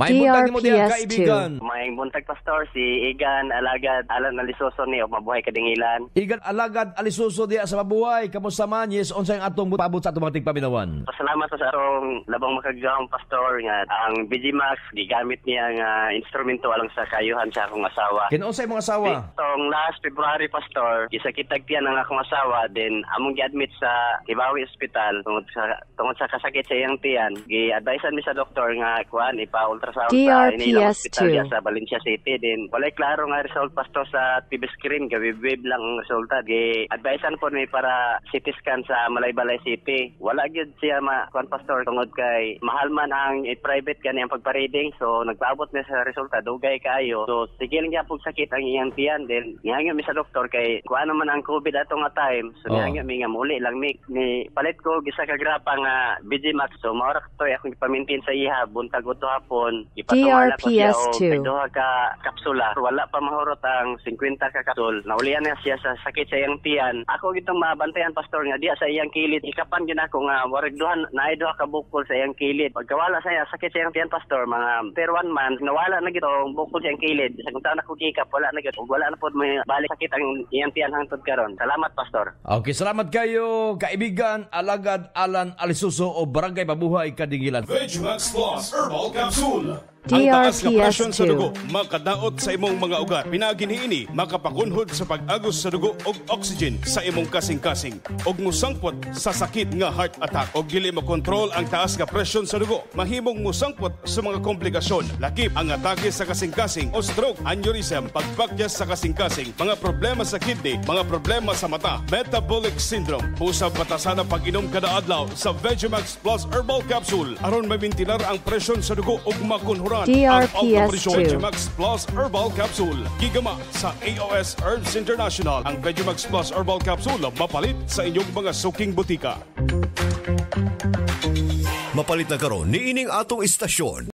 May buntag mo diya, kaibigan. May buntag pastor si Igan Alagad Alan Alisoso ni o mabuhay kadingilan. Igan Alagad Alisuso diya sa mabuhay. Kamusta man? Yes, unsay atong pabot sa atong mga tigpaminawan. Pasalamat sa arong labang makagawang pastor nga ang BG Max gigamit niya nga instrumento alang sa kayuhan sa akong asawa. Kinunsay mga asawa? Itong last February pastor, gisakitag tiyan ang akong asawa then among gi-admit sa Hibawi Hospital tungod sa kasakit sa iyang tiyan. Gi-advisean mi sa doktor nga kuan ipa-ultrasound sa inilang hospital sa Valencia City din. Walay klaro nga result pastor sa TV screen, gawib-wib lang ang resulta. Gi-advisean po mi para CT scan sa Malaybalay City. Wala gyud siya kuan pastor tungod kay mahal man ang private kani ang pagpa-reading, so nagpaabot na sa resulta dugay kaayo. So sige lang gyapon sakit ang iyang tiyan din. Nihangyo mi sa doktor kay kuan man ang COVID ato nga time. So nihangyo mi nga muli lang ni palit ko gisa ka grapa nga BG Max. So maura to akong ipamintin sa iha buntag uto hapon. Ipatuwa ko siya og duha ka kapsula. Wala pa mahurot ang 50 ka kapsul. Naulian na siya sa sakit sa iyang tiyan. Ako gitong mabantayan pastor nga diya sa iyang kilid. Ikapan gyud ako nga warag naay duha ka bukol sa iyang kilid. Pagkawala sa iya sakit sa iyang tiyan pastor mga per 1 month nawala na gito ang bukol sa iyang kilid. Sa kung taon ako kikap wala na gito. Wala na pod may balik sakit ang iyang tiyan hangtod karon. Salamat pastor. Okay, salamat kayo kaibigan Alagad Alan Alisuso o Barangay Mabuhay Kadingilan. VeggieMax Plus Herbal Capsule. Ang taas nga presyon sa dugo, makadaot sa imong mga ugat. Pinaginiini, makapakunhod sa pag-agos sa dugo og oxygen sa imong kasing-kasing. Og musangpot sa sakit nga heart attack. Og dili makontrol ang taas nga presyon sa dugo. Mahimong musangpot sa mga komplikasyon. Lakip ang atake sa kasing-kasing o stroke, aneurysm, pagpakyas sa kasing-kasing, mga problema sa kidney, mga problema sa mata, metabolic syndrome. Pusab batasan ang pag-inom kada adlaw sa VeggieMax Plus Herbal Capsule. Aron mabintinar ang presyon sa dugo og makonhod DRPS2. VeggieMax Plus Herbal Capsule. Gigama sa AOS Herbs International. Ang VeggieMax Plus Herbal Capsule mapalit sa inyong mga suking butika. Mapalit na karon ni ining atong istasyon.